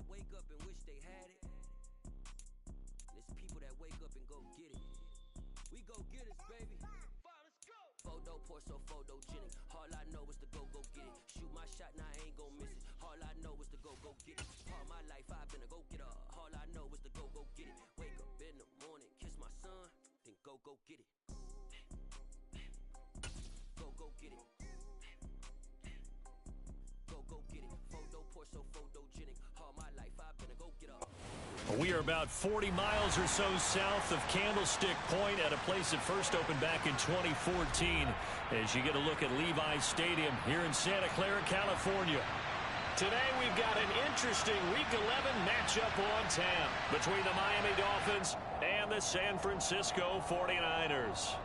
that wake up and wish they had it. There's people that wake up and go get it. We go get it, baby. Let's go. Photo pour so photogenic. All I know is to go get it. Shoot my shot, now I ain't gon' miss it. All I know is to go get it. All my life I've been a go-getter. All I know is to go get it. Wake up in the morning, kiss my son, then go get it. Go get it. Go get it. Photo pour so photogenic. All my life I've been a go-getter. We are about 40 miles or so south of Candlestick Point at a place that first opened back in 2014 as you get a look at Levi's Stadium here in Santa Clara, California. Today we've got an interesting Week 11 matchup on tap between the Miami Dolphins and the San Francisco 49ers.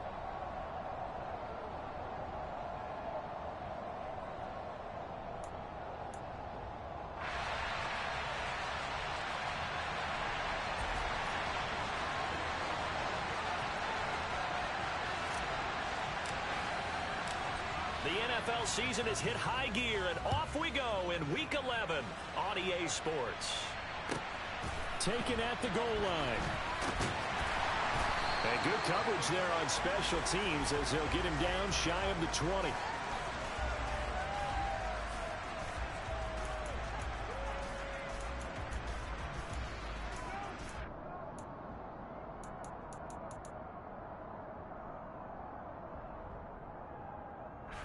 The NFL season has hit high gear, and off we go in Week 11 on EA Sports. Taken at the goal line. And good coverage there on special teams as they'll get him down shy of the 20.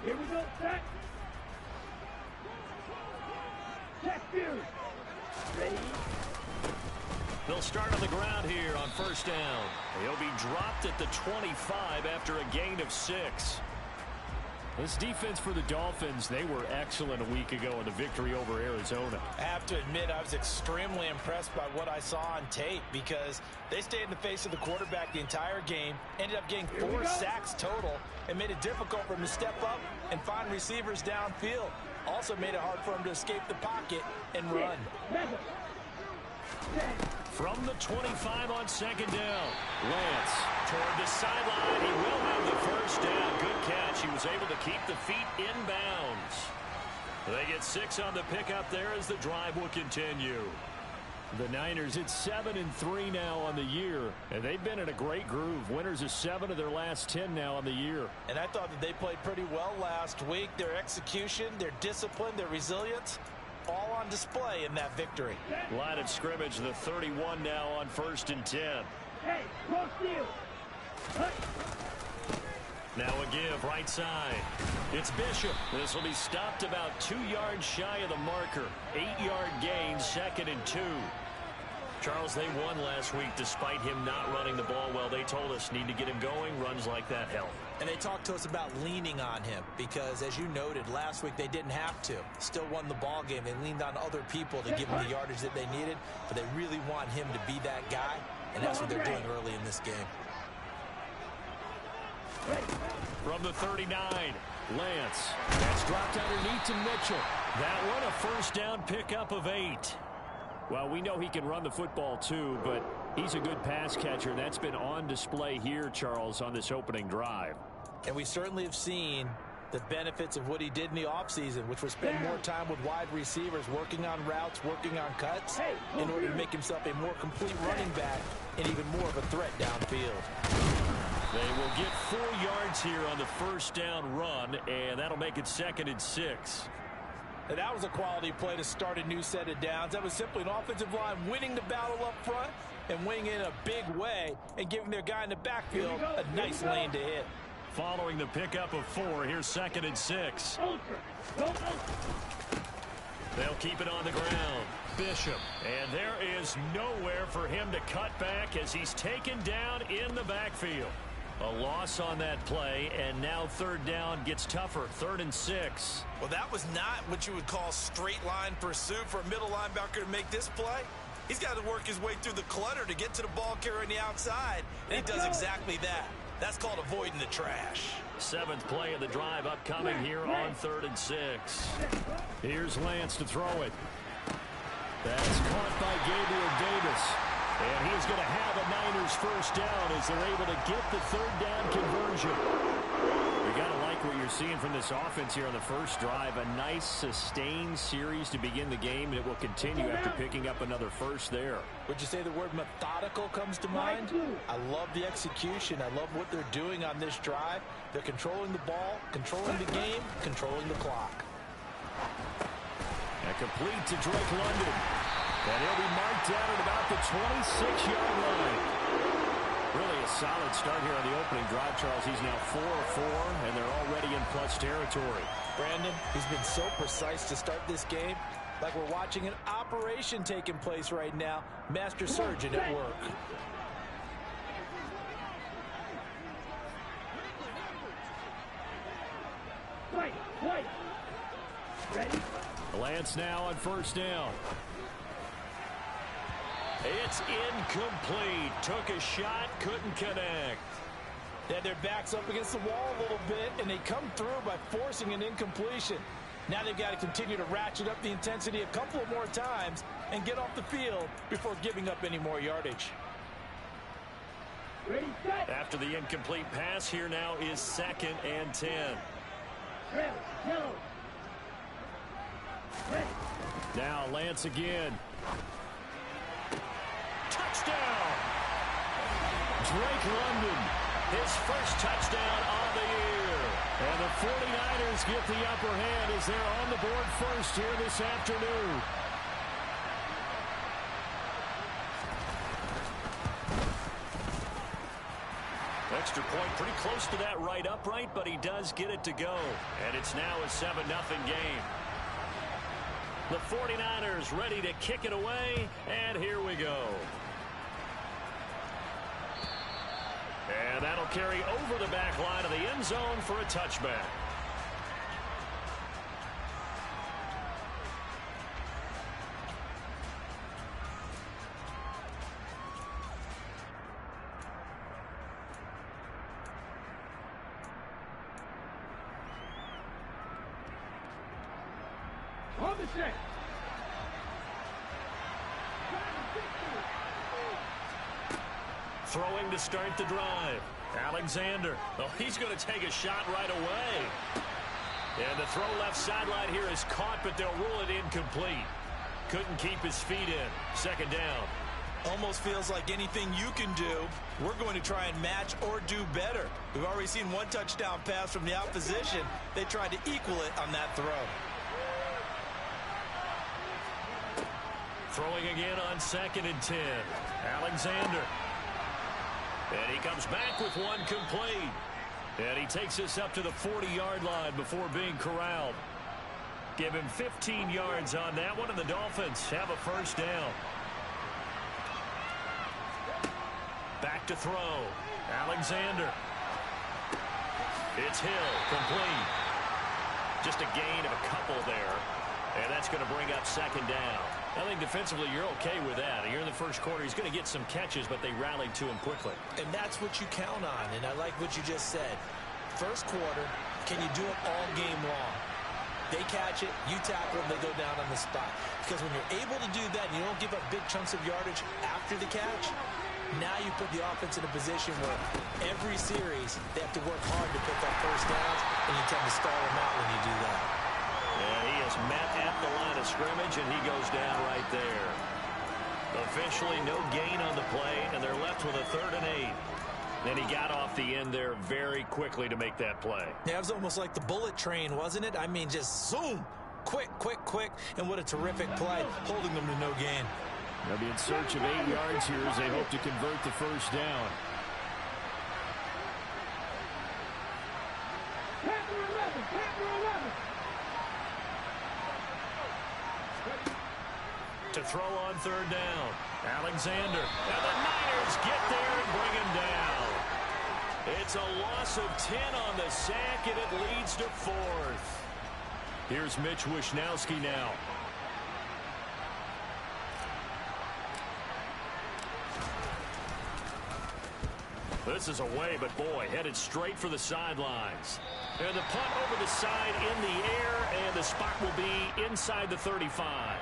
Here we go, set. Check you. Ready? They'll start on the ground here on first down. He'll be dropped at the 25 after a gain of 6. This defense for the Dolphins, they were excellent a week ago in the victory over Arizona. I have to admit, I was extremely impressed by what I saw on tape because they stayed in the face of the quarterback the entire game, ended up getting 4 sacks total, and made it difficult for him to step up and find receivers downfield. Also made it hard for him to escape the pocket and run. From the 25 on second down, Lance toward the sideline. He will have the first down. Good catch. He was able to keep the feet inbounds. They get 6 on the pickup there as the drive will continue. The Niners, it's 7-3 now on the year, and they've been in a great groove. Winners of 7 of their last 10 now on the year. And I thought that they played pretty well last week. Their execution, their discipline, their resilience, all on display in that victory. Line of scrimmage, the 31 now on 1st and 10. Hey, close deal. Now a give, right side. It's Bishop. This will be stopped about 2 yards shy of the marker. 8-yard gain, 2nd and 2. Charles, they won last week despite him not running the ball well. They told us need to get him going. Runs like that help. And they talked to us about leaning on him because, as you noted, last week they didn't have to. Still won the ball game. They leaned on other people to give them the yardage that they needed, but they really want him to be that guy, and that's what they're doing early in this game. From the 39, Lance. That's dropped underneath to Mitchell. That one a first down pickup of 8. Well, we know he can run the football too, but he's a good pass catcher. That's been on display here, Charles, on this opening drive. And we certainly have seen the benefits of what he did in the offseason, which was spend more time with wide receivers, working on routes, working on cuts, in order to make himself a more complete running back and even more of a threat downfield. They will get 4 yards here on the first down run, and that'll make it 2nd and 6. And that was a quality play to start a new set of downs. That was simply an offensive line winning the battle up front and winning in a big way and giving their guy in the backfield a nice lane to hit. Following the pickup of 4, here's 2nd and 6. They'll keep it on the ground. Bishop. And there is nowhere for him to cut back as he's taken down in the backfield. A loss on that play, and now 3rd down gets tougher. 3rd and 6. Well, that was not what you would call straight line pursuit for a middle linebacker to make this play. He's got to work his way through the clutter to get to the ball carrier on the outside, and he does exactly that. That's called avoiding the trash. 7th play of the drive upcoming here on 3rd and 6. Here's Lance to throw it. That's caught by Gabriel Davis. And he's going to have a Niners first down as they're able to get the 3rd down conversion. You got to like like what you're seeing from this offense here on the first drive. A nice, sustained series to begin the game, and it will continue after picking up another first there. Would you say the word methodical comes to mind? I love the execution. I love what they're doing on this drive. They're controlling the ball, controlling the game, controlling the clock. And complete to Drake London. And he'll be marked down at about the 26-yard line. Really a solid start here on the opening drive, Charles. He's now 4 of 4, and they're already in plus territory. Brandon, he's been so precise to start this game, like we're watching an operation taking place right now. Master surgeon at work. Wait. Ready? Lance now on first down. It's incomplete. Took a shot, couldn't connect. They had their backs up against the wall a little bit, and they come through by forcing an incompletion. Now they've got to continue to ratchet up the intensity a couple of more times and get off the field before giving up any more yardage. Ready, set. After the incomplete pass, here now is 2nd and 10. Red, yellow. Ready. Now Lance again. Touchdown! Drake London, his first touchdown on the year. And the 49ers get the upper hand as they're on the board first here this afternoon. Extra point pretty close to that right upright, but he does get it to go. And it's now a 7-0 game. The 49ers ready to kick it away, and here we go. And that'll carry over the back line of the end zone for a touchback. On the check. Throwing to start the drive. Alexander. Oh, he's going to take a shot right away. And the throw left sideline here is caught, but they'll rule it incomplete. Couldn't keep his feet in. 2nd down. Almost feels like anything you can do, we're going to try and match or do better. We've already seen one touchdown pass from the opposition. They tried to equal it on that throw. Throwing again on 2nd and 10. Alexander. And he comes back with one complete. And he takes us up to the 40-yard line before being corralled. Give him 15 yards on that one, and the Dolphins have a first down. Back to throw. Alexander. It's Hill, complete. Just a gain of a couple there. And that's going to bring up 2nd down. I think defensively you're okay with that. You're in the first quarter. He's going to get some catches, but they rallied to him quickly. And that's what you count on, and I like what you just said. First quarter, can you do it all game long? They catch it, you tackle them, they go down on the spot. Because when you're able to do that and you don't give up big chunks of yardage after the catch, now you put the offense in a position where every series they have to work hard to pick up first downs, and you tend to stall them out when you do that. Yeah, he is met at the line of scrimmage, and he goes down right there. Officially no gain on the play, and they're left with a 3rd and 8. Then he got off the end there very quickly to make that play. Yeah, it was almost like the bullet train, wasn't it? I mean, just zoom, quick, and what a terrific play, holding them to no gain. They'll be in search of 8 yards here as they hope to convert the first down. Panther 11. To throw on 3rd down. Alexander. And the Niners get there and bring him down. It's a loss of 10 on the sack, and it leads to 4th. Here's Mitch Wishnowski now. This is away, but boy, headed straight for the sidelines. And the punt over the side in the air, and the spot will be inside the 35.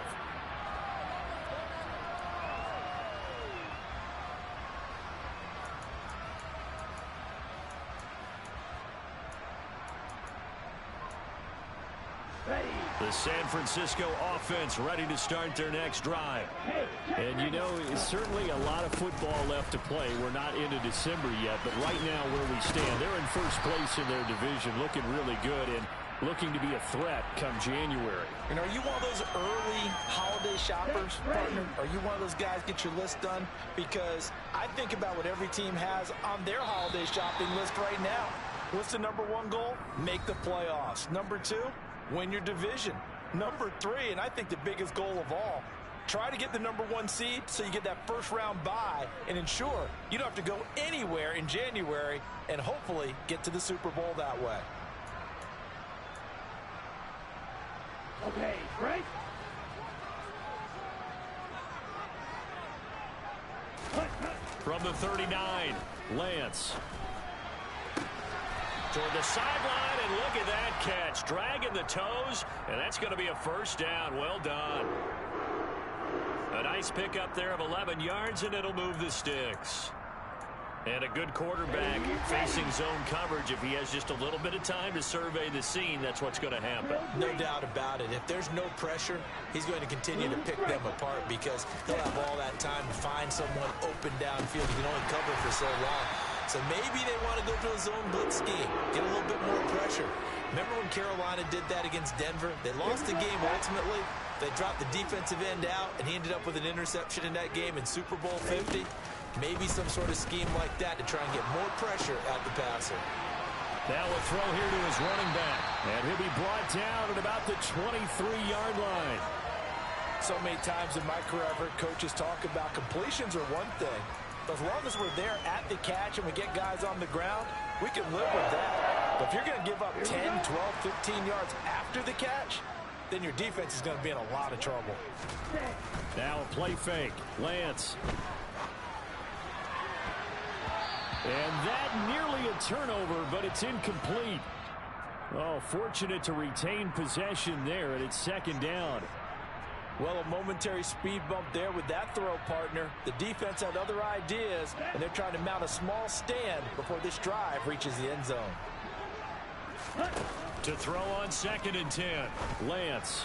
The San Francisco offense ready to start their next drive. And, you know, certainly a lot of football left to play. We're not into December yet, but right now where we stand, they're in first place in their division, looking really good and looking to be a threat come January. And are you one of those early holiday shoppers, partner? Are you one of those guys get your list done? Because I think about what every team has on their holiday shopping list right now. What's the number one goal? Make the playoffs. Number two, win your division. Number three, and I think the biggest goal of all, try to get the number one seed so you get that first round bye and ensure you don't have to go anywhere in January and hopefully get to the Super Bowl that way. Okay, break. From the 39, Lance. Toward the sideline, and look at that catch. Dragging the toes, and that's going to be a first down. Well done. A nice pickup there of 11 yards, and it'll move the sticks. And a good quarterback facing zone coverage. If he has just a little bit of time to survey the scene, that's what's going to happen. No doubt about it. If there's no pressure, he's going to continue to pick them apart because he'll have all that time to find someone open downfield. He can only cover for so long. So maybe they want to go to a zone blitz scheme, get a little bit more pressure. Remember when Carolina did that against Denver? They lost the game ultimately. They dropped the defensive end out, and he ended up with an interception in that game in Super Bowl 50. Maybe some sort of scheme like that to try and get more pressure at the passer. Now a throw here to his running back. And he'll be brought down at about the 23-yard line. So many times in my career, I've heard coaches talk about completions are one thing. But as long as we're there at the catch and we get guys on the ground, we can live with that. But if you're going to give up 10, 12, 15 yards after the catch, then your defense is going to be in a lot of trouble. Now a play fake. Lance. And that nearly a turnover, but it's incomplete. Oh, fortunate to retain possession there, and it's second down. Well, a momentary speed bump there with that throw, partner. The defense had other ideas, and they're trying to mount a small stand before this drive reaches the end zone. To throw on 2nd and 10, Lance.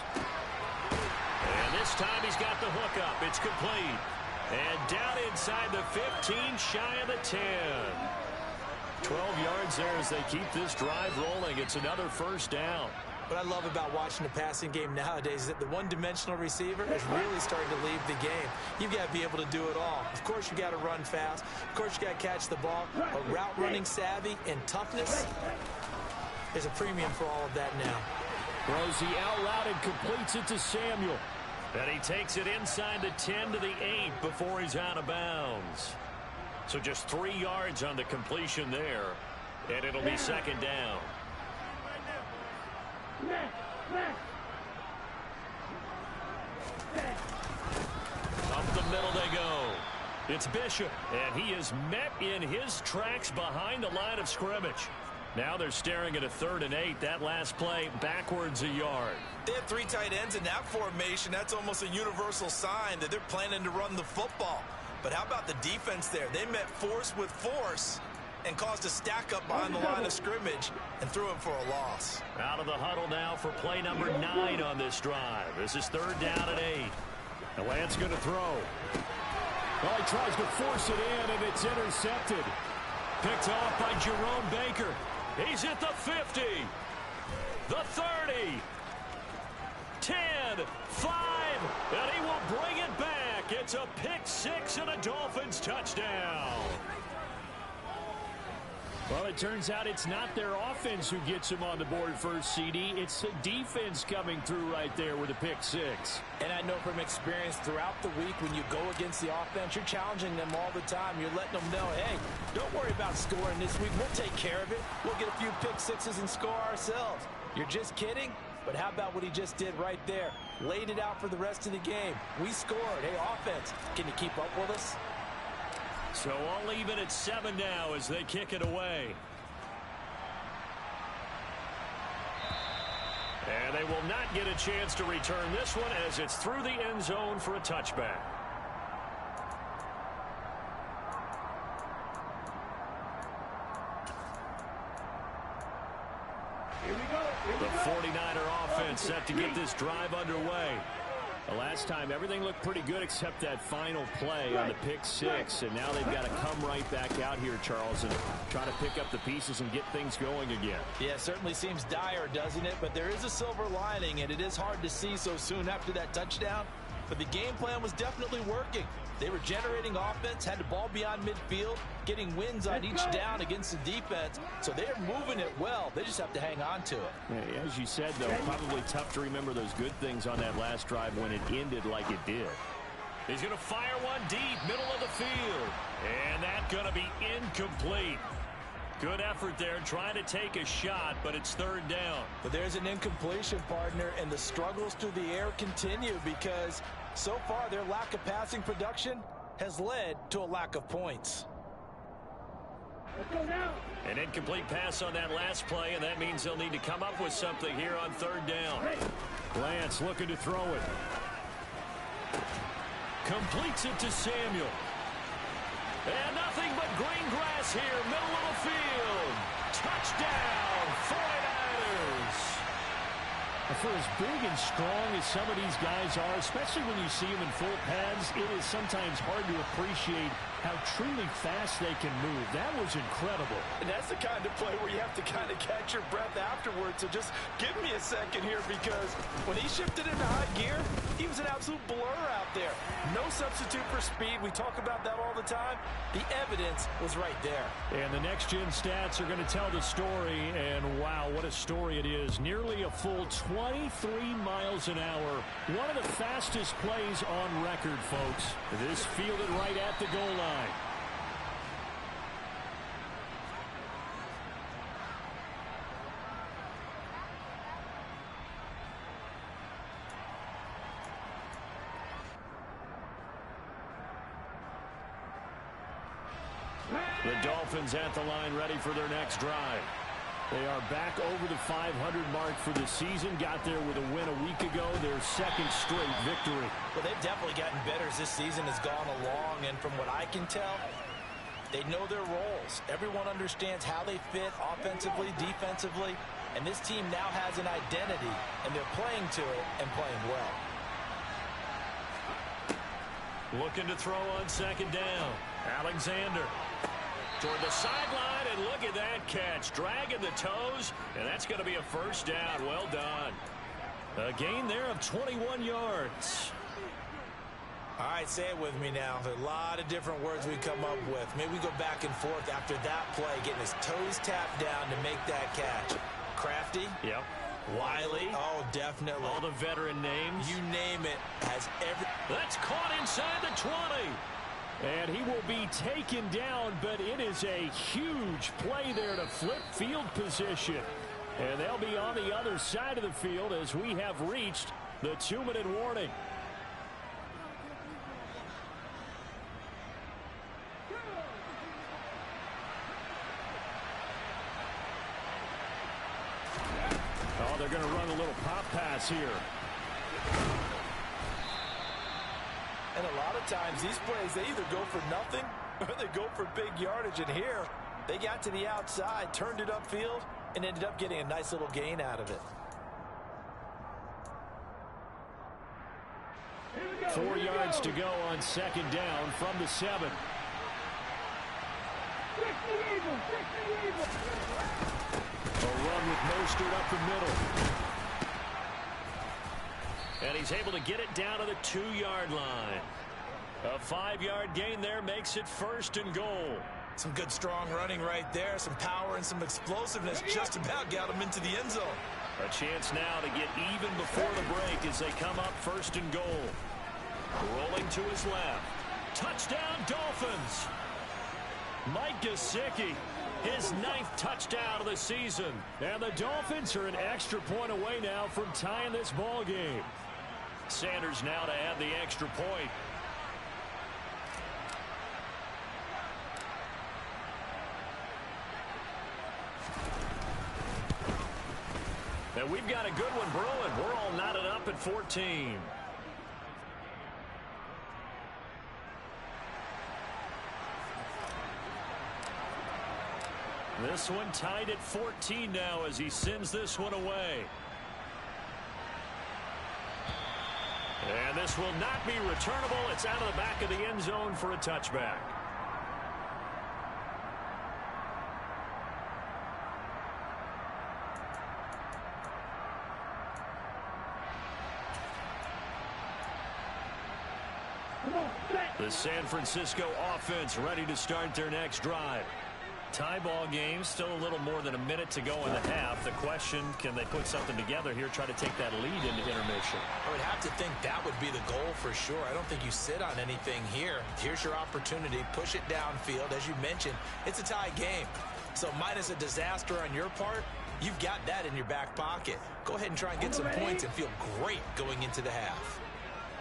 And this time he's got the hook up. It's complete. And down inside the 15, shy of the 10. 12 yards there as they keep this drive rolling. It's another first down. What I love about watching the passing game nowadays is that the one-dimensional receiver is really starting to leave the game. You've got to be able to do it all. Of course, you got to run fast. Of course, you got to catch the ball. But route running savvy and toughness, there's a premium for all of that now. Throws the out route and completes it to Samuel. And he takes it inside the 10 to the 8 before he's out of bounds. So just 3 yards on the completion there. And it'll be second down. Up the middle they go. It's Bishop, and he is met in his tracks behind the line of scrimmage. Now they're staring at a 3rd and 8. That last play backwards a yard. They have 3 tight ends in that formation. That's almost a universal sign that they're planning to run the football. But how about the defense there? They met force with force and caused a stack up behind the line of scrimmage and threw him for a loss. Out of the huddle now for play number 9 on this drive. This is 3rd down and 8. And Lance going to throw. Well, he tries to force it in, and it's intercepted. Picked off by Jerome Baker. He's at the 50, the 30, 10, 5, and he will bring it back. It's a pick 6 and a Dolphins touchdown. Well, it turns out it's not their offense who gets him on the board first, CD. It's the defense coming through right there with a pick 6. And I know from experience throughout the week when you go against the offense, you're challenging them all the time. You're letting them know, hey, don't worry about scoring this week. We'll take care of it. We'll get a few pick 6s and score ourselves. You're just kidding? But how about what he just did right there? Laid it out for the rest of the game. We scored. Hey, offense, can you keep up with us? So all even at 7 now as they kick it away. And they will not get a chance to return this one as it's through the end zone for a touchback. Here we go. The 49er offense set to get this drive underway. The last time, everything looked pretty good except that final play on the pick six. And now they've got to come right back out here, Charles, and try to pick up the pieces and get things going again. Yeah, it certainly seems dire, doesn't it? But there is a silver lining, and it is hard to see so soon after that touchdown. But the game plan was definitely working. They were generating offense, had the ball beyond midfield, getting wins on each down against the defense. So they're moving it well. They just have to hang on to it. Yeah, as you said, though, probably tough to remember those good things on that last drive when it ended like it did. He's going to fire one deep, middle of the field. And that's going to be incomplete. Good effort there trying to take a shot, but it's third down. But there's an incompletion, partner, and the struggles through the air continue because so far their lack of passing production has led to a lack of points. An incomplete pass on that last play, and that means they'll need to come up with something here on third down. Lance looking to throw it. Completes it to Samuel. And nothing but green grass here, middle of the field. Touchdown, 49ers. For as big and strong as some of these guys are, especially when you see them in full pads, it is sometimes hard to appreciate how truly fast they can move. That was incredible. And that's the kind of play where you have to kind of catch your breath afterwards. So just give me a second here, because when he shifted into high gear, he was an absolute blur out there. No substitute for speed. We talk about that all the time. The evidence was right there. And the next-gen stats are going to tell the story. And wow, what a story it is. Nearly a full 23 miles an hour. One of the fastest plays on record, folks. This fielded right at the goal line. The Dolphins at the line, ready for their next drive. They are back over the 500 mark for the season. Got there with a win a week ago, their second straight victory. Well, they've definitely gotten better as this season has gone along, and from what I can tell, they know their roles. Everyone understands how they fit offensively, defensively, and this team now has an identity, and they're playing to it and playing well. Looking to throw on second down. Alexander toward the sideline, and look at that catch. Dragging the toes, and that's going to be a first down. Well done. A gain there of 21 yards. All right, say it with me now. There's a lot of different words we come up with. Maybe we go back and forth after that play, getting his toes tapped down to make that catch. Crafty? Yep. Wiley? Oh, definitely. All the veteran names. You name it. Has every... That's caught inside the 20. And he will be taken down, but it is a huge play there to flip field position. And they'll be on the other side of the field as we have reached the 2-minute warning. Oh, they're going to run a little pop pass here. And a lot of times these plays, they either go for nothing or they go for big yardage. And here, they got to the outside, turned it upfield, and ended up getting a nice little gain out of it. 4 yards to go on second down from the 7. A run with Mostert up the middle. And he's able to get it down to the 2-yard line. A 5-yard gain there makes it first and goal. Some good strong running right there. Some power and some explosiveness just about got him into the end zone. A chance now to get even before the break as they come up first and goal. Rolling to his left. Touchdown Dolphins. Mike Gesicki, his 9th touchdown of the season. And the Dolphins are an extra point away now from tying this ball game. Sanders now to add the extra point. And we've got a good one brewing. We're all knotted up at 14. This one tied at 14 now as he sends this one away. And this will not be returnable. It's out of the back of the end zone for a touchback. The San Francisco offense ready to start their next drive. Tie ball game, still a little more than a minute to go in the half. The question, can they put something together here, try to take that lead into intermission? I would have to think that would be the goal for sure. I don't think you sit on anything here. Here's your opportunity. Push it downfield. As you mentioned, it's a tie game. So minus a disaster on your part, you've got that in your back pocket. Go ahead and try and get some points and feel great going into the half.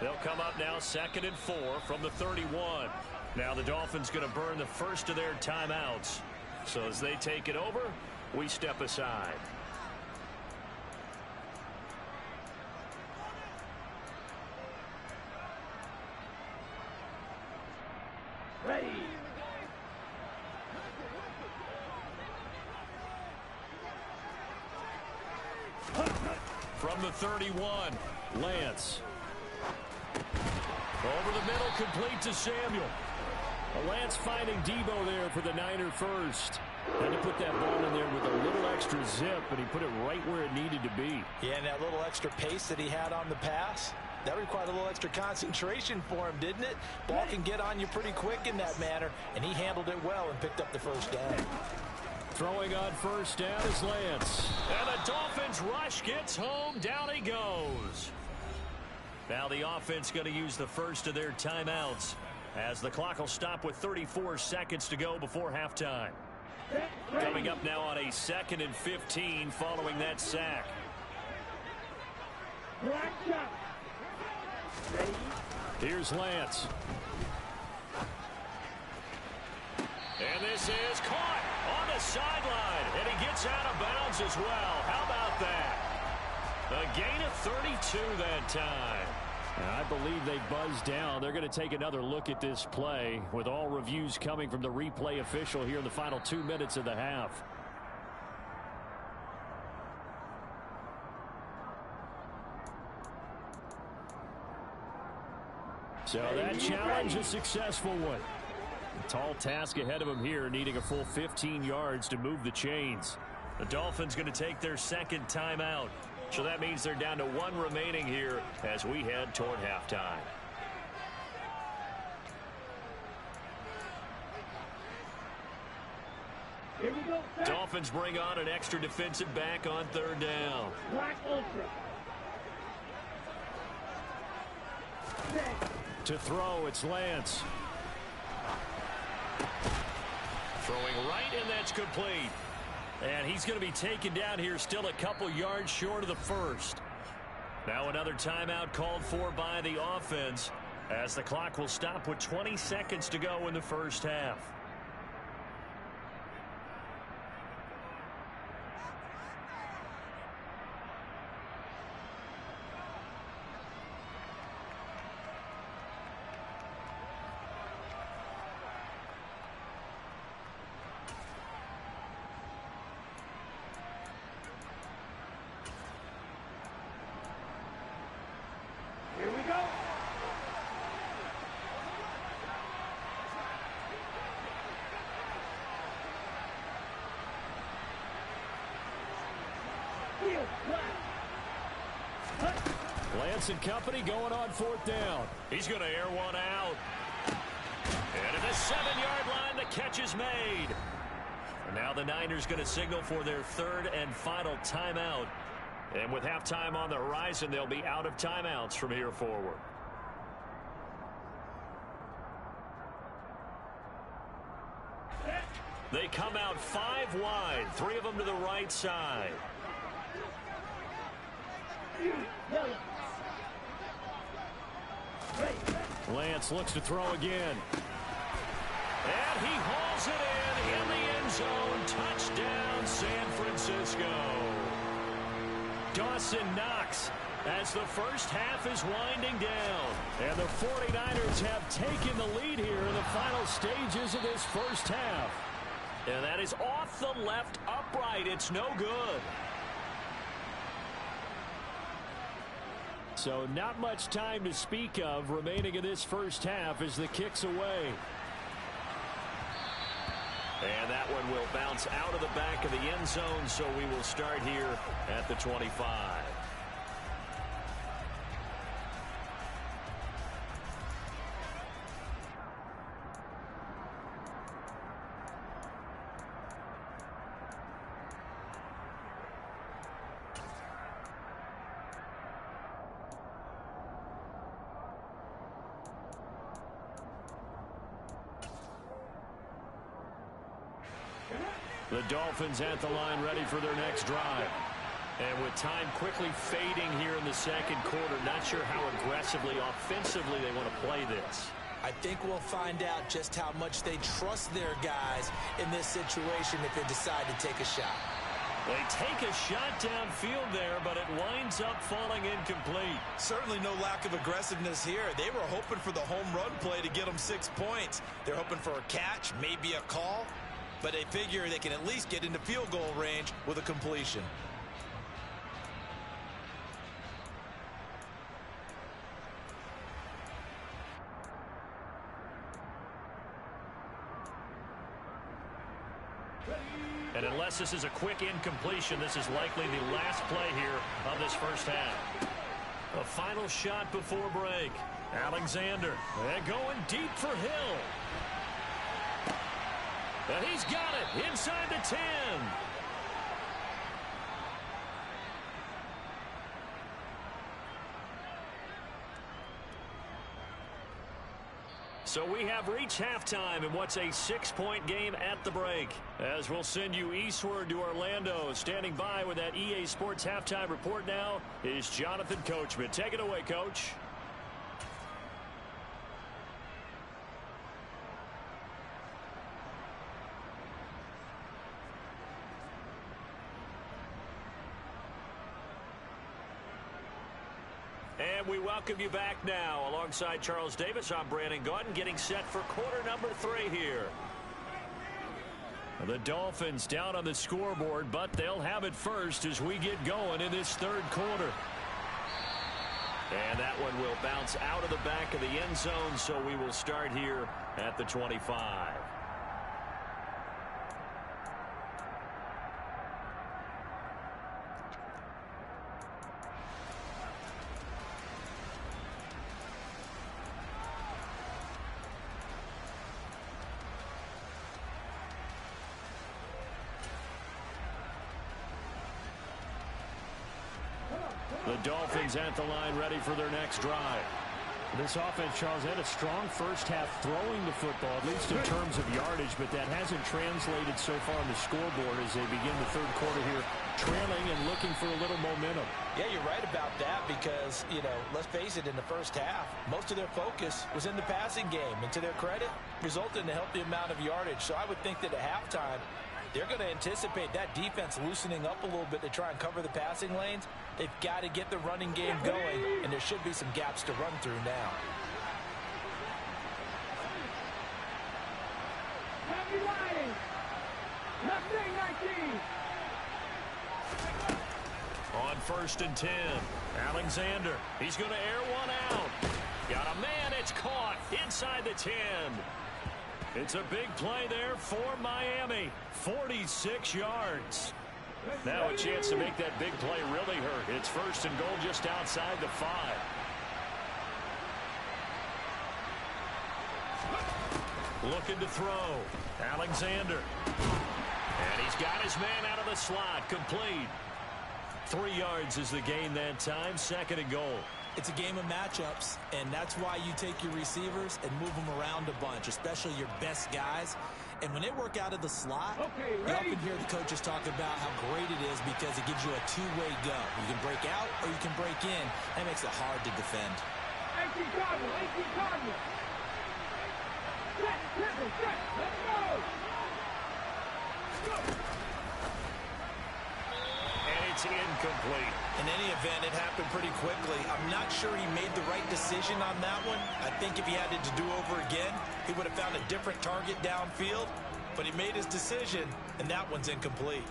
They'll come up now 2nd and 4 from the 31. Now the Dolphins going to burn the first of their timeouts. So as they take it over, we step aside. Ready. From the 31, Lance. Over the middle, complete to Samuel. Lance finding Debo there for the Niner first. Had to put that ball in there with a little extra zip, and he put it right where it needed to be. Yeah, and that little extra pace that he had on the pass, that required a little extra concentration for him, didn't it? Ball can get on you pretty quick in that manner, and he handled it well and picked up the first down. Throwing on first down is Lance. And the Dolphins rush gets home. Down he goes. Now the offense going to use the first of their timeouts as the clock will stop with 34 seconds to go before halftime. Coming up now on a 2nd and 15 following that sack. Here's Lance. And this is caught on the sideline. And he gets out of bounds as well. How about that? A gain of 32 that time. And I believe they buzzed down. They're going to take another look at this play with all reviews coming from the replay official here in the final 2 minutes of the half. So that challenge, a successful one. A tall task ahead of him here, needing a full 15 yards to move the chains. The Dolphins going to take their second timeout. So that means they're down to 1 remaining here as we head toward halftime. Here we go. Dolphins bring on an extra defensive back on 3rd down. Black Ultra. To throw, it's Lance. Throwing right, and that's complete. And he's going to be taken down here, still a couple yards short of the first. Now another timeout called for by the offense as the clock will stop with 20 seconds to go in the first half. Here we go. Lance and company going on 4th down. He's going to air one out. And at the 7-yard line, the catch is made. And now the Niners going to signal for their 3rd and final timeout. And with halftime on the horizon, they'll be out of timeouts from here forward. They come out 5 wide, 3 of them to the right side. Lance looks to throw again. And he hauls it in the end zone. Touchdown, San Francisco. Dawson Knox as the first half is winding down. And the 49ers have taken the lead here in the final stages of this first half. And that is off the left upright. It's no good. So not much time to speak of remaining in this first half as the kick's away. And that one will bounce out of the back of the end zone, so we will start here at the 25. The Dolphins at the line ready for their next drive. And with time quickly fading here in the second quarter, not sure how aggressively, offensively they want to play this. I think we'll find out just how much they trust their guys in this situation if they decide to take a shot. They take a shot downfield there, but it winds up falling incomplete. Certainly no lack of aggressiveness here. They were hoping for the home run play to get them 6 points. They're hoping for a catch, maybe a call. But they figure they can at least get into field goal range with a completion. And unless this is a quick incompletion, this is likely the last play here of this first half. A final shot before break. Alexander, and going deep for Hill. And he's got it inside the 10. So we have reached halftime in what's a 6-point game at the break. As we'll send you eastward to Orlando. Standing by with that EA Sports halftime report now is Jonathan Coachman. Take it away, Coach. And we welcome you back now. Alongside Charles Davis, I'm Brandon Gaudin, getting set for quarter number 3 here. The Dolphins down on the scoreboard, but they'll have it first as we get going in this third quarter. And that one will bounce out of the back of the end zone, so we will start here at the 25. The Dolphins at the line ready for their next drive. This offense, Charles, had a strong first half throwing the football, at least in terms of yardage, but that hasn't translated so far on the scoreboard as they begin the third quarter here, trailing and looking for a little momentum. Yeah, you're right about that because, let's face it, in the first half, most of their focus was in the passing game. And to their credit, resulted in a healthy amount of yardage. So I would think that at halftime, they're going to anticipate that defense loosening up a little bit to try and cover the passing lanes. They've got to get the running game going, and there should be some gaps to run through now. On 1st and 10, Alexander, he's going to air one out. Got a man, it's caught inside the 10. It's a big play there for Miami, 46 yards. Now a chance to make that big play really hurt. It's 1st and goal just outside the 5. Looking to throw. Alexander. And he's got his man out of the slot. Complete. 3 yards is the gain that time. 2nd and goal. It's a game of matchups, and that's why you take your receivers and move them around a bunch, especially your best guys. And when they work out of the slot, you often hear the coaches talk about how great it is because it gives you a two-way go. You can break out or you can break in. That makes it hard to defend. And it's incomplete. In any event, it happened pretty quickly. I'm not sure he made the right decision on that one. I think if he had it to do over again, he would have found a different target downfield. but he made his decision, and that one's incomplete.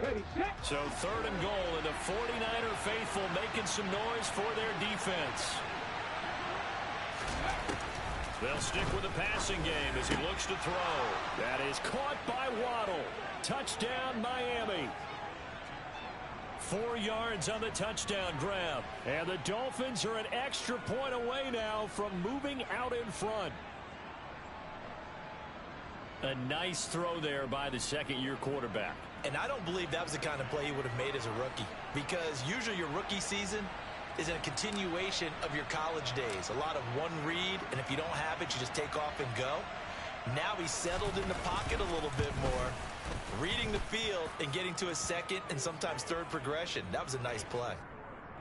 Ready, set. So 3rd and goal, and the 49er faithful making some noise for their defense. They'll stick with the passing game as he looks to throw. That is caught by Waddle. Touchdown, Miami. 4 yards on the touchdown grab. And the Dolphins are an extra point away now from moving out in front. A nice throw there by the second-year quarterback. And I don't believe that was the kind of play he would have made as a rookie, because usually your rookie season is a continuation of your college days. A lot of one read, and if you don't have it, you just take off and go. Now he's settled in the pocket a little bit more, reading the field and getting to a second and sometimes third progression. That was a nice play.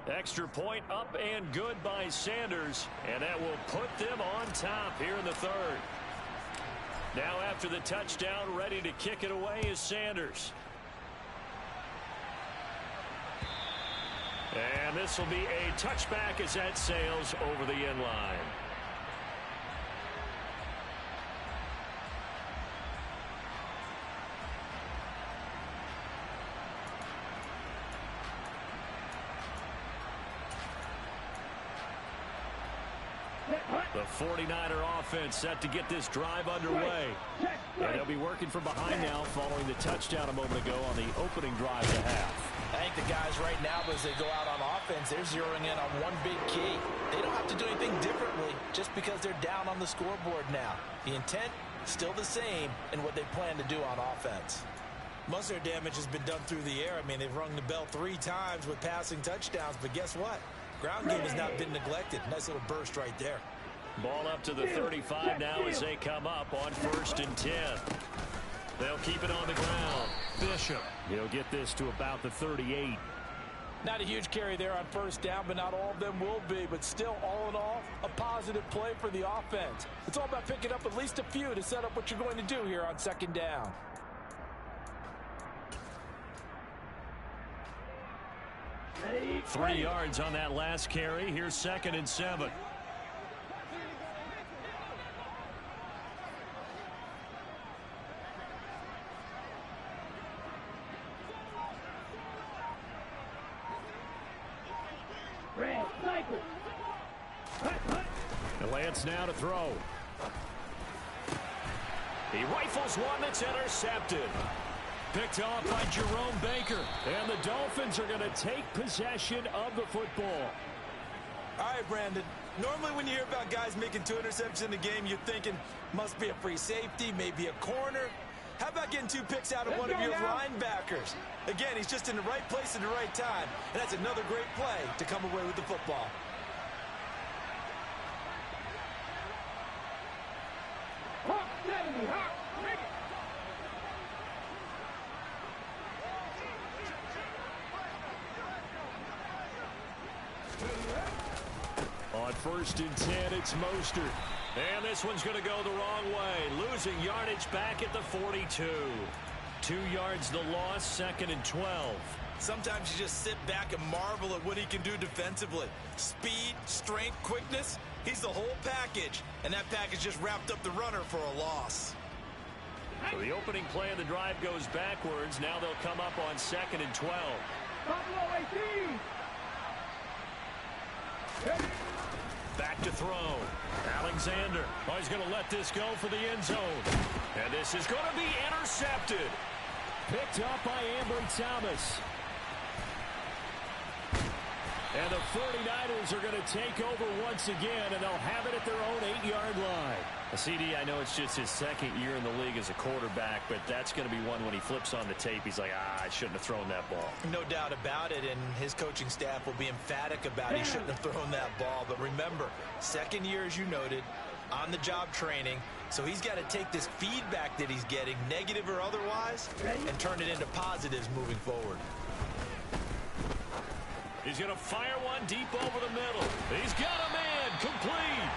Extra point up and good by Sanders, and that will put them on top here in the 3rd. Now after the touchdown, ready to kick it away is Sanders. And this will be a touchback as that sails over the end line. The 49er offense set to get this drive underway. And they'll be working from behind now following the touchdown a moment ago on the opening drive of the half. I think the guys right now, as they go out on offense, they're zeroing in on one big key. They don't have to do anything differently just because they're down on the scoreboard now. The intent, still the same in what they plan to do on offense. Most of their damage has been done through the air. I mean, they've rung the bell 3 times with passing touchdowns, but guess what? Ground game has not been neglected. Nice little burst right there. Ball up to the 35 now as they come up on 1st and 10. They'll keep it on the ground. Bishop, he'll get this to about the 38. Not a huge carry there on 1st down, but not all of them will be. But still, all in all, a positive play for the offense. It's all about picking up at least a few to set up what you're going to do here on 2nd down. Ready, 3 yards on that last carry. Here's 2nd and 7. red, cycle. And Lance now to throw. He rifles one that's intercepted. Picked off by Jerome Baker. And the Dolphins are going to take possession of the football. All right, Brandon. Normally when you hear about guys making 2 interceptions in the game, you're thinking must be a free safety, maybe a corner. How about getting 2 picks out of one of your linebackers? Again, he's just in the right place at the right time. And that's another great play to come away with the football. Hawk 70, Hawk. On 1st and 10, it's Mostert. And this one's going to go the wrong way. Losing yardage back at the 42. 2 yards the loss, 2nd and 12. Sometimes you just sit back and marvel at what he can do defensively. Speed, strength, quickness. He's the whole package. And that package just wrapped up the runner for a loss. So the opening play of the drive goes backwards. Now they'll come up on 2nd and 12. Buffalo 18. Back to throw. Alexander. Oh, he's going to let this go for the end zone. And this is going to be intercepted. Picked up by Ambry Thomas. And the 49ers are going to take over once again, and they'll have it at their own 8-yard line. CD, I know it's just his 2nd year in the league as a quarterback, but that's going to be one when he flips on the tape. He's like, I shouldn't have thrown that ball. No doubt about it, and his coaching staff will be emphatic about he shouldn't have thrown that ball. But remember, 2nd year, as you noted, on-the-job training. So he's got to take this feedback that he's getting, negative or otherwise, and turn it into positives moving forward. He's going to fire one deep over the middle. He's got a man, complete.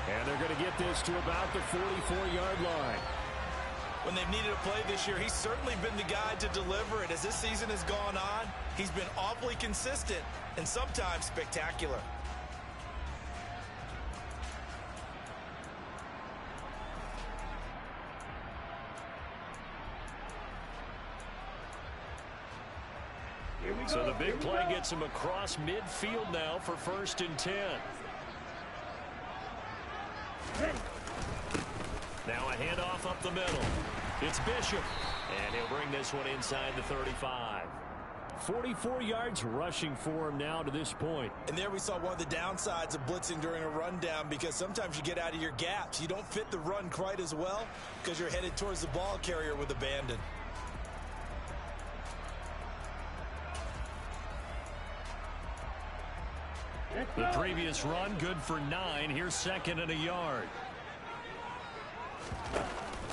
And they're going to get this to about the 44-yard line. when they've needed a play this year, he's certainly been the guy to deliver it. As this season has gone on, he's been awfully consistent and sometimes spectacular. So the big play gets him across midfield now for 1st and 10. Now a handoff up the middle. It's Bishop. And he'll bring this one inside the 35. 44 yards rushing for him now to this point. And there we saw one of the downsides of blitzing during a rundown, because sometimes you get out of your gaps. You don't fit the run quite as well because you're headed towards the ball carrier with abandon. The previous run, good for 9. Here's 2nd and a yard.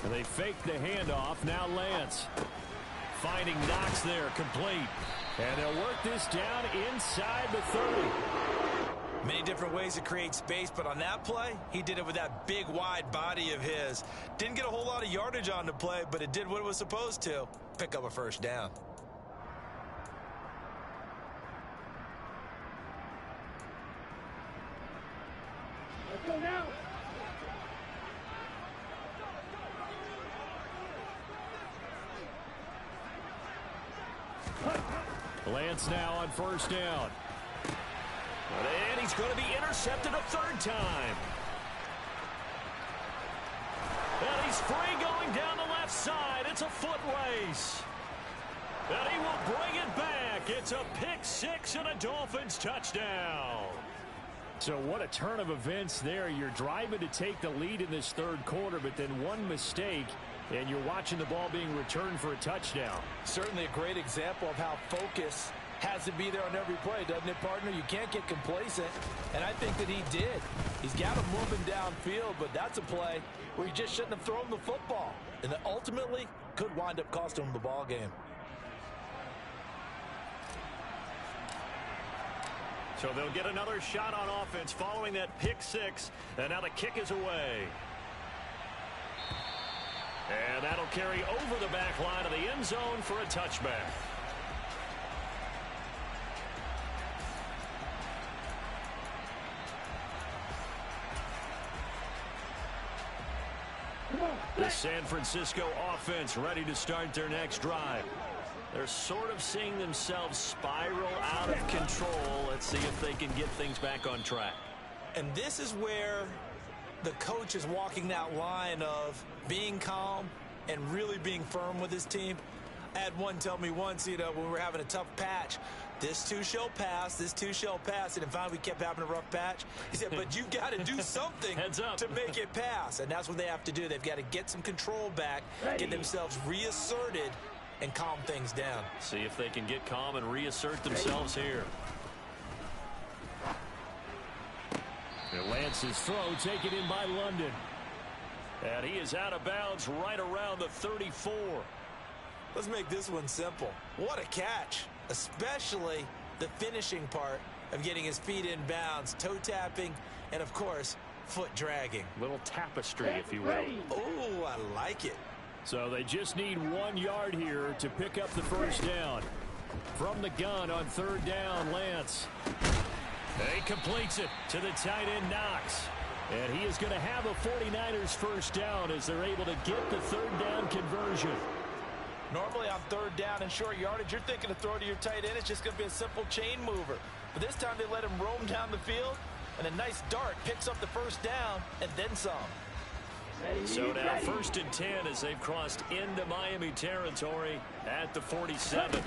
And they fake the handoff. Now Lance. Finding Knox there, complete. And they'll work this down inside the 30. Many different ways to create space, but on that play, he did it with that big, wide body of his. Didn't get a whole lot of yardage on the play, but it did what it was supposed to. Pick up a 1st down. Let's go now. Lance now on 1st down. And he's going to be intercepted a 3rd time. And he's free going down the left side. It's a foot race. And he will bring it back. It's a pick 6 and a Dolphins touchdown. So what a turn of events there. You're driving to take the lead in this 3rd quarter, but then one mistake, and you're watching the ball being returned for a touchdown. Certainly a great example of how focus has to be there on every play, doesn't it, partner? You can't get complacent, and I think that he did. He's got him moving downfield, but that's a play where he just shouldn't have thrown the football, and that ultimately could wind up costing him the ball game. So they'll get another shot on offense following that pick 6, and now the kick is away. And that'll carry over the back line of the end zone for a touchback. The San Francisco offense ready to start their next drive. They're sort of seeing themselves spiral out of control. Let's see if they can get things back on track. And this is where the coach is walking that line of being calm and really being firm with his team. I had one tell me once, when we were having a tough patch, this too shall pass, this too shall pass. And finally we kept having a rough patch. He said, but you got to do something to make it pass. And that's what they have to do. They've got to get some control back, get themselves reasserted, and calm things down. See if they can get calm and reassert themselves here. And Lance's throw taken in by London. And he is out of bounds right around the 34. Let's make this one simple. What a catch, especially the finishing part of getting his feet in bounds, toe tapping, and of course, foot dragging. Little tapestry, if you will. Oh, I like it. So they just need 1 yard here to pick up the 1st down. From the gun on 3rd down, Lance. He completes it to the tight end, Knox. And he is going to have a 49ers 1st down as they're able to get the 3rd down conversion. Normally on 3rd down and short yardage, you're thinking to throw to your tight end. It's just going to be a simple chain mover. But this time they let him roam down the field, and a nice dart picks up the 1st down and then some. So now 1st and 10 as they've crossed into Miami territory at the 47.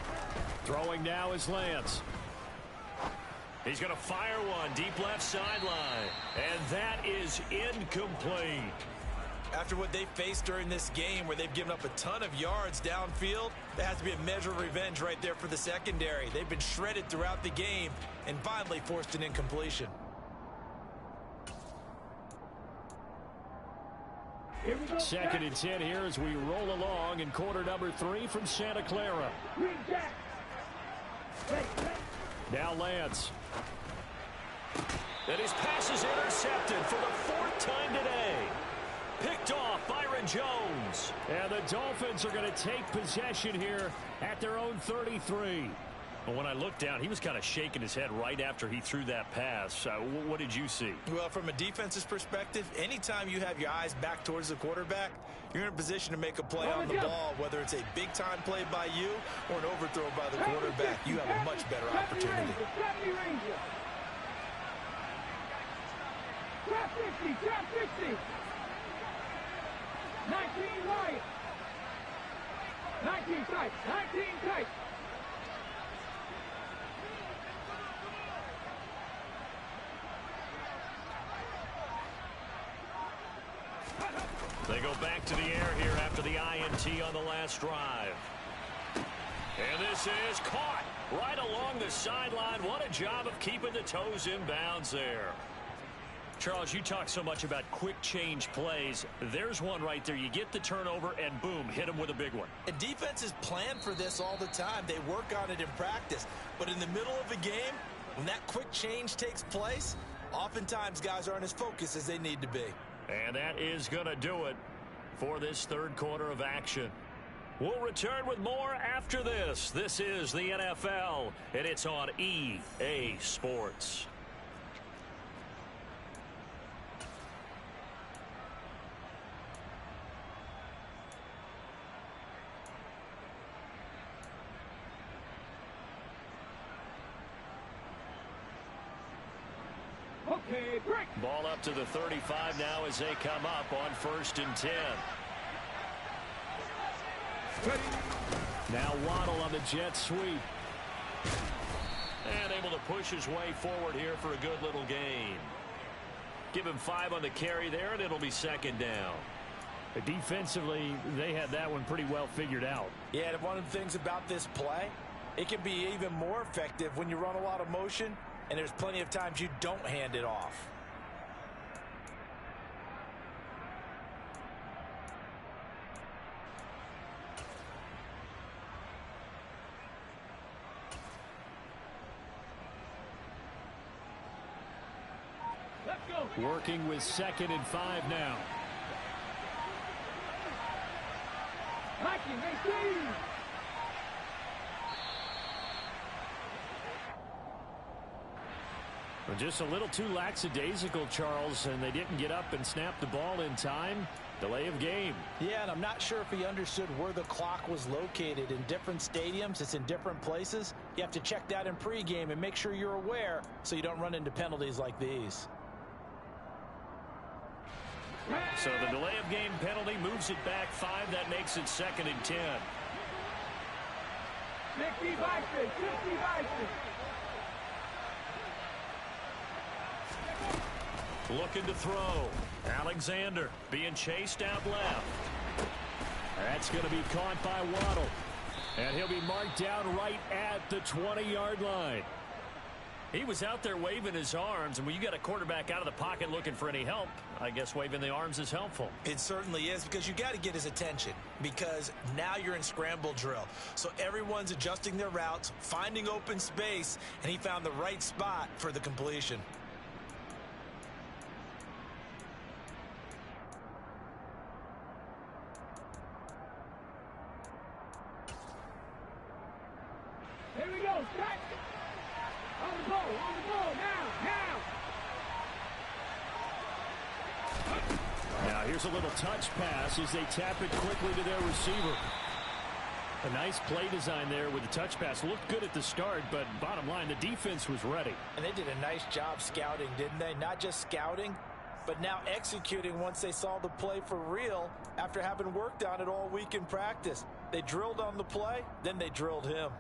Throwing now is Lance. He's going to fire one deep left sideline. And that is incomplete. After what they faced during this game where they've given up a ton of yards downfield, there has to be a measure of revenge right there for the secondary. They've been shredded throughout the game and finally forced an incompletion. 2nd and 10 here as we roll along in quarter number 3 from Santa Clara. Now Lance. And his pass is intercepted for the 4th time today. Picked off Byron Jones. And the Dolphins are going to take possession here at their own 33. Well, when I looked down, he was kind of shaking his head right after he threw that pass. What did you see? Well, from a defense's perspective, anytime you have your eyes back towards the quarterback, you're in a position to make a play on the ball, whether it's a big-time play by you or an overthrow by the quarterback. You have a much better opportunity. Trap 50, trap 50. 19 wide. 19 tight, 19 tight. They go back to the air here after the INT on the last drive. And this is caught right along the sideline. What a job of keeping the toes in bounds there. Charles, you talk so much about quick change plays. There's one right there. You get the turnover and boom, hit them with a big one. And defenses plan for this all the time. They work on it in practice. But in the middle of a game, when that quick change takes place, oftentimes guys aren't as focused as they need to be. And that is going to do it for this third quarter of action. We'll return with more after this. This is the NFL, and it's on EA Sports. Okay, break. Ball up to the 35 now as they come up on 1st and 10. Now Waddle on the jet sweep. And able to push his way forward here for a good little gain. Give him 5 on the carry there, and it'll be 2nd down. Defensively, they had that one pretty well figured out. Yeah, and one of the things about this play, it can be even more effective when you run a lot of motion, and there's plenty of times you don't hand it off. Let's go. Working with 2nd and 5 now. Mikey, they see. Just a little too lackadaisical, Charles, and they didn't get up and snap the ball in time. Delay of game. Yeah, and I'm not sure if he understood where the clock was located. In different stadiums, it's in different places. You have to check that in pregame and make sure you're aware so you don't run into penalties like these. So the delay of game penalty moves it back 5. That makes it 2nd and 10. 60 Bison, 60 Bison. Looking to throw. Alexander being chased out left. That's going to be caught by Waddle. And he'll be marked down right at the 20-yard line. He was out there waving his arms, and when you got a quarterback out of the pocket looking for any help, I guess waving the arms is helpful. It certainly is, because you got to get his attention, because now you're in scramble drill. So everyone's adjusting their routes, finding open space, and he found the right spot for the completion. Here we go, strike. On the ball, now. Now here's a little touch pass as they tap it quickly to their receiver. A nice play design there with the touch pass. Looked good at the start, but bottom line, the defense was ready. And they did a nice job scouting, didn't they? Not just scouting, but now executing once they saw the play for real after having worked on it all week in practice. They drilled on the play, then they drilled him.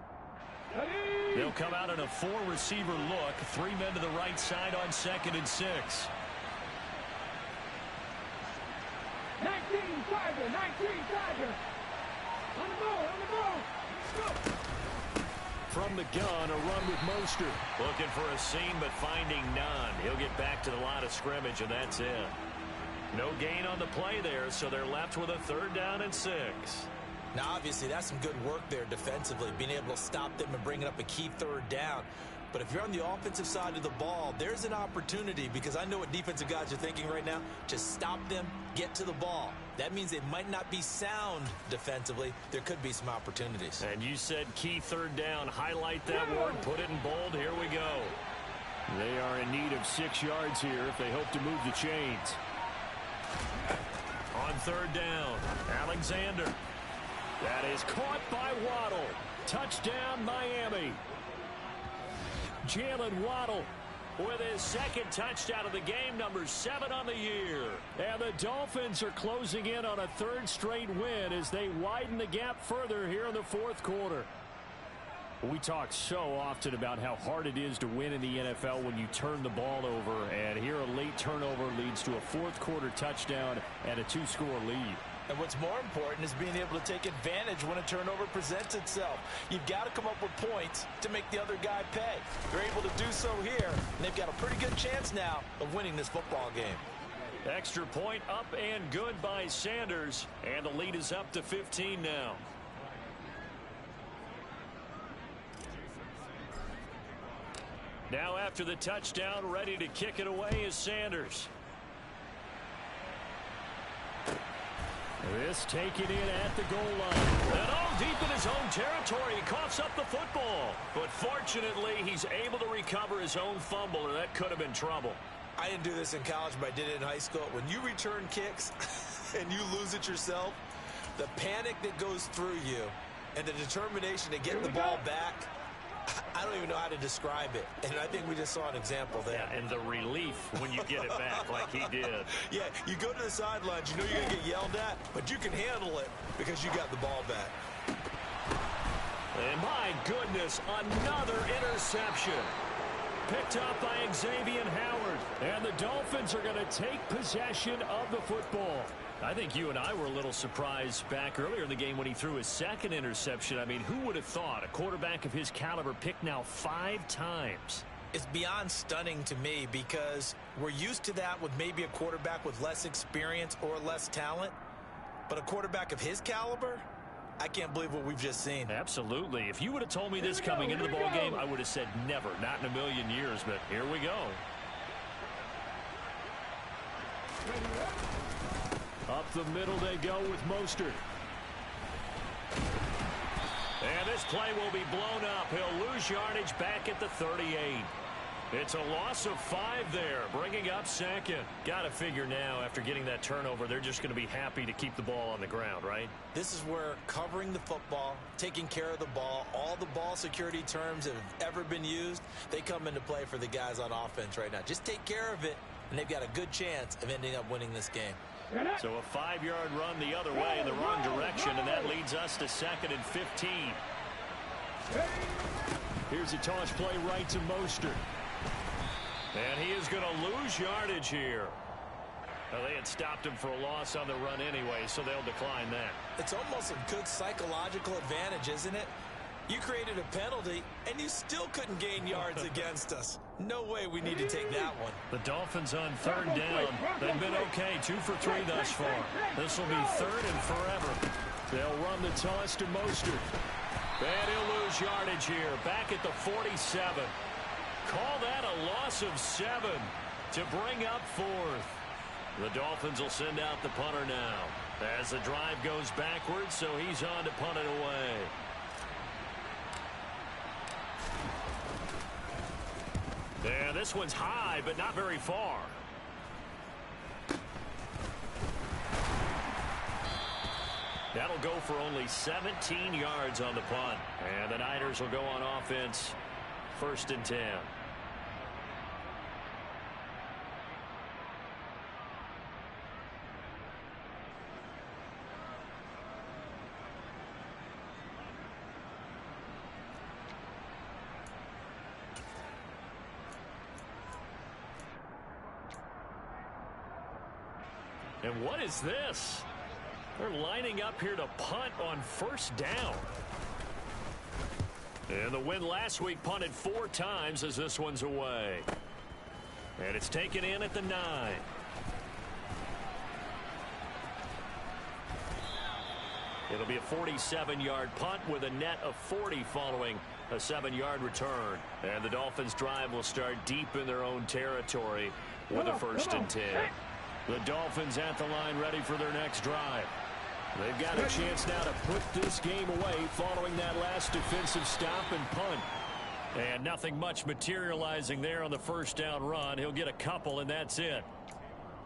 They'll come out in a 4-receiver look. 3 men to the right side on 2nd and 6. 19 Tiger. On the ball. Go. From the gun, a run with Mostert. Looking for a seam, but finding none. He'll get back to the line of scrimmage, and that's it. No gain on the play there, so they're left with a 3rd down and 6. Now, obviously, that's some good work there defensively, being able to stop them and bringing up a key third down. But if you're on the offensive side of the ball, there's an opportunity, because I know what defensive guys are thinking right now. Just stop them, get to the ball. That means they might not be sound defensively. There could be some opportunities. And you said key third down. Highlight that word, put it in bold. Here we go. They are in need of 6 yards here if they hope to move the chains. On third down, Alexander. That is caught by Waddle. Touchdown, Miami. Jalen Waddle with his second touchdown of the game, number 7 on the year. And the Dolphins are closing in on a third straight win as they widen the gap further here in the fourth quarter. We talk so often about how hard it is to win in the NFL when you turn the ball over. And here a late turnover leads to a fourth quarter touchdown and a 2-score lead. And what's more important is being able to take advantage when a turnover presents itself. You've got to come up with points to make the other guy pay. They're able to do so here, and they've got a pretty good chance now of winning this football game. Extra point up and good by Sanders, and the lead is up to 15 now. Now after the touchdown, ready to kick it away is Sanders. This taken in at the goal line. And deep in his own territory, he coughs up the football. But fortunately, he's able to recover his own fumble, or that could have been trouble. I didn't do this in college, but I did it in high school. When you return kicks and you lose it yourself, the panic that goes through you and the determination to get the ball back, I don't even know how to describe it. And I think we just saw an example there. Yeah, and the relief when you get it back like he did. Yeah, you go to the sidelines, you know you're going to get yelled at, but you can handle it because you got the ball back. And my goodness, another interception. Picked up by Xavier Howard. And the Dolphins are going to take possession of the football. I think you and I were a little surprised back earlier in the game when he threw his second interception. I mean, who would have thought a quarterback of his caliber picked now 5 times? It's beyond stunning to me because we're used to that with maybe a quarterback with less experience or less talent. But a quarterback of his caliber, I can't believe what we've just seen. Absolutely. If you would have told me this coming into the ballgame, I would have said never, not in a million years. But here we go. Up the middle they go with Mostert. And this play will be blown up. He'll lose yardage back at the 38. It's a loss of 5 there, bringing up second. Got to figure now, after getting that turnover, they're just going to be happy to keep the ball on the ground, right? This is where covering the football, taking care of the ball, all the ball security terms that have ever been used, they come into play for the guys on offense right now. Just take care of it, and they've got a good chance of ending up winning this game. So a 5-yard run the other way in the wrong direction, and that leads us to 2nd and 15. Here's a toss play right to Mostert. And he is going to lose yardage here. Well, they had stopped him for a loss on the run anyway, so they'll decline that. It's almost a good psychological advantage, isn't it? You created a penalty, and you still couldn't gain yards against us. No way we need to take that one. The Dolphins on 3rd down. They've been okay, 2 for 3 thus far. This will be 3rd and forever. They'll run the toss to Mostert. And he'll lose yardage here, back at the 47. Call that a loss of 7 to bring up 4th. The Dolphins will send out the punter now as the drive goes backwards, so he's on to punt it away. Yeah, this one's high, but not very far. That'll go for only 17 yards on the punt. And the Niners will go on offense, 1st and 10. And what is this? They're lining up here to punt on 1st down. And the win last week punted 4 times as this one's away. And it's taken in at the 9. It'll be a 47-yard punt with a net of 40 following a 7-yard return. And the Dolphins' drive will start deep in their own territory with a 1st and 10. The Dolphins at the line ready for their next drive. They've got a chance now to put this game away following that last defensive stop and punt. And nothing much materializing there on the 1st down run. He'll get a couple, and that's it.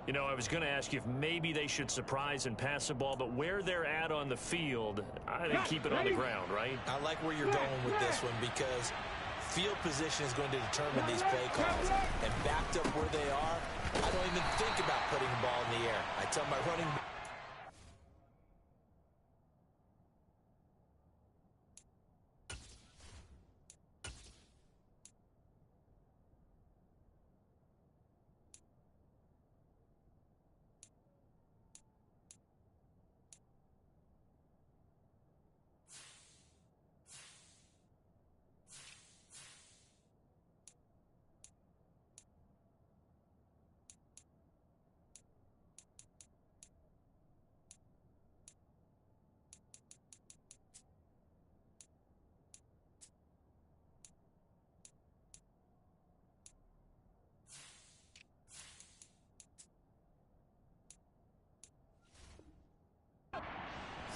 You know, I was going to ask you if maybe they should surprise and pass the ball, but where they're at on the field, I think keep it on the ground, right? I like where you're going with this one because field position is going to determine these play calls. And backed up where they are, I don't even think about putting the ball in the air. I tell my running back.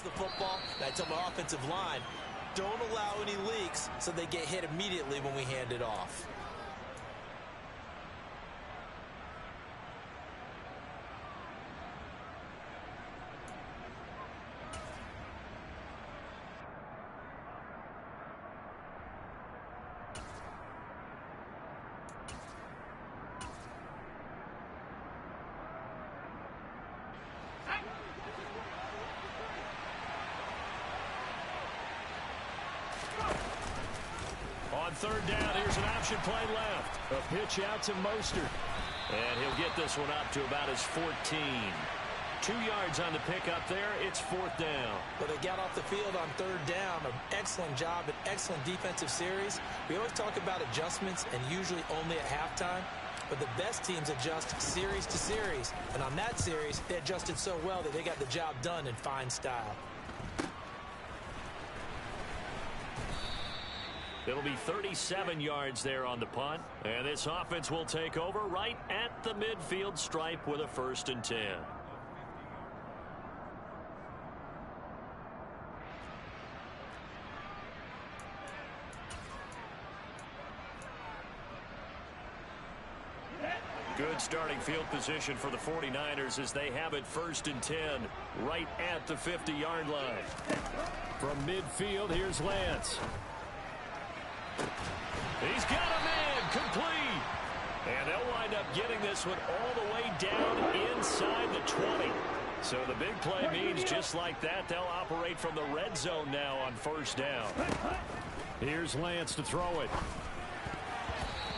The football, and I tell my offensive line, don't allow any leaks so they get hit immediately when we hand it off. On 3rd down, here's an option play left. A pitch out to Mostert. And he'll get this one up to about his 14. 2 yards on the pickup there. It's 4th down. But they got off the field on 3rd down. An excellent job, an excellent defensive series. We always talk about adjustments and usually only at halftime. But the best teams adjust series to series. And on that series, they adjusted so well that they got the job done in fine style. It'll be 37 yards there on the punt. And this offense will take over right at the midfield stripe with a 1st and 10. Good starting field position for the 49ers as they have it 1st and 10 right at the 50-yard line. From midfield, here's Lance. He's got a man complete. And they'll wind up getting this one all the way down inside the 20. So the big play means just like that, they'll operate from the red zone now on 1st down. Here's Lance to throw it.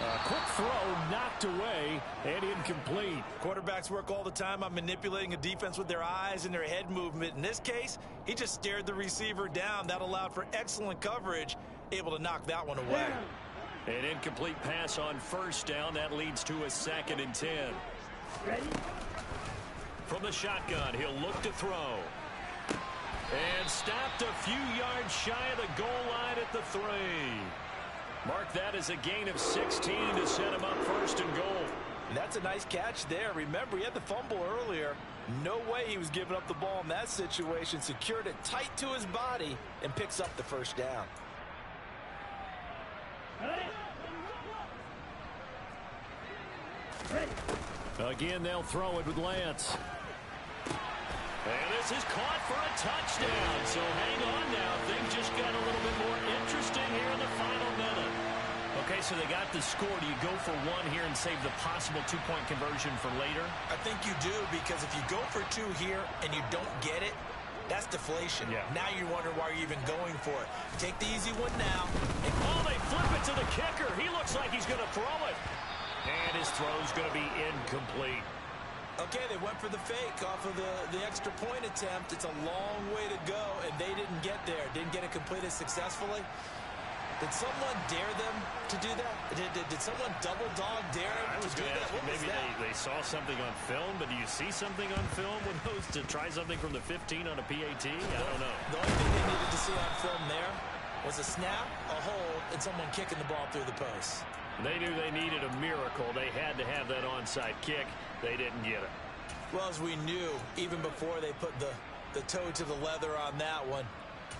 A quick throw knocked away and incomplete. Quarterbacks work all the time on manipulating a defense with their eyes and their head movement. In this case, he just stared the receiver down. That allowed for excellent coverage, able to knock that one away. An incomplete pass on 1st down. That leads to a 2nd and 10. From the shotgun, he'll look to throw. And stopped a few yards shy of the goal line at the 3. Mark that as a gain of 16 to set him up 1st and goal. And that's a nice catch there. Remember, he had the fumble earlier. No way he was giving up the ball in that situation. Secured it tight to his body and picks up the 1st down. Again, they'll throw it with Lance. And this is caught for a touchdown. So hang on now. Things just got a little bit more interesting here in the final minute. Okay, so they got the score. Do you go for one here and save the possible 2-point conversion for later? I think you do, because if you go for 2 here and you don't get it, that's deflation. Yeah. Now you wonder why you're even going for it. Take the easy one now. Oh, they flip it to the kicker. He looks like he's going to throw it. And his throw's going to be incomplete. Okay, they went for the fake off of the extra point attempt. It's a long way to go, and they didn't get there. Didn't get it completed successfully. Did someone dare them to do that? Did someone double dog dare them to do that? Maybe they saw something on film, but do you see something on film with those to try something from the 15 on a PAT? I don't know. The only thing they needed to see on film there was a snap, a hold, and someone kicking the ball through the post. They knew they needed a miracle. They had to have that onside kick. They didn't get it. Well, as we knew, even before they put the toe to the leather on that one,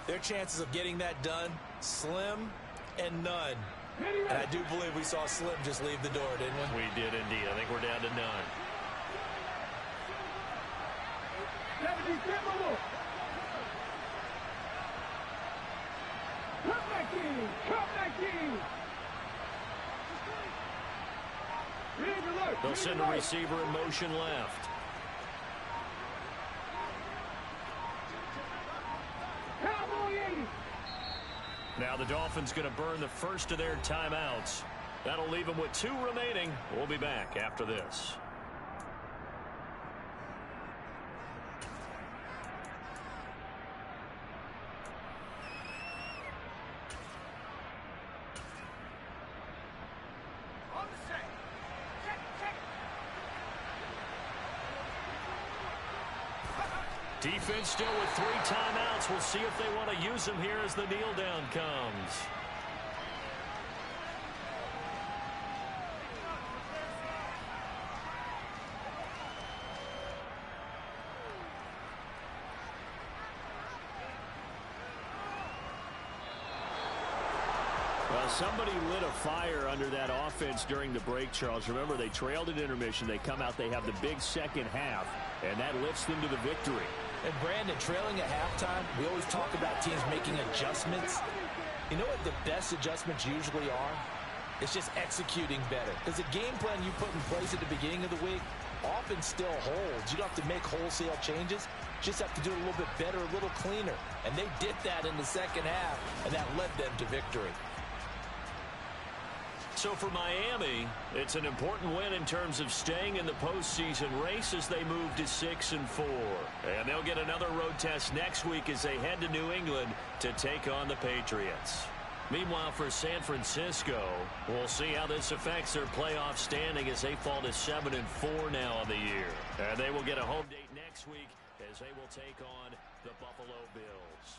their chances of getting that done, slim and none. And I do believe we saw Slim just leave the door, didn't we? We did indeed. I think we're down to none. Come back in! Come back in! They'll send the receiver in motion left. Now the Dolphins going to burn the first of their timeouts. That'll leave them with 2 remaining. We'll be back after this. Defense still with 3 timeouts. We'll see if they want to use them here as the kneel down comes. Well, somebody lit a fire under that offense during the break, Charles. Remember, they trailed at intermission. They come out, they have the big second half, and that lifts them to the victory. And Brandon, trailing at halftime, we always talk about teams making adjustments. You know what the best adjustments usually are? It's just executing better. Because the game plan you put in place at the beginning of the week often still holds. You don't have to make wholesale changes. You just have to do it a little bit better, a little cleaner. And they did that in the second half, and that led them to victory. So for Miami, it's an important win in terms of staying in the postseason race as they move to 6-4. And they'll get another road test next week as they head to New England to take on the Patriots. Meanwhile, for San Francisco, we'll see how this affects their playoff standing as they fall to 7-4 now on the year. And they will get a home date next week as they will take on the Buffalo Bills.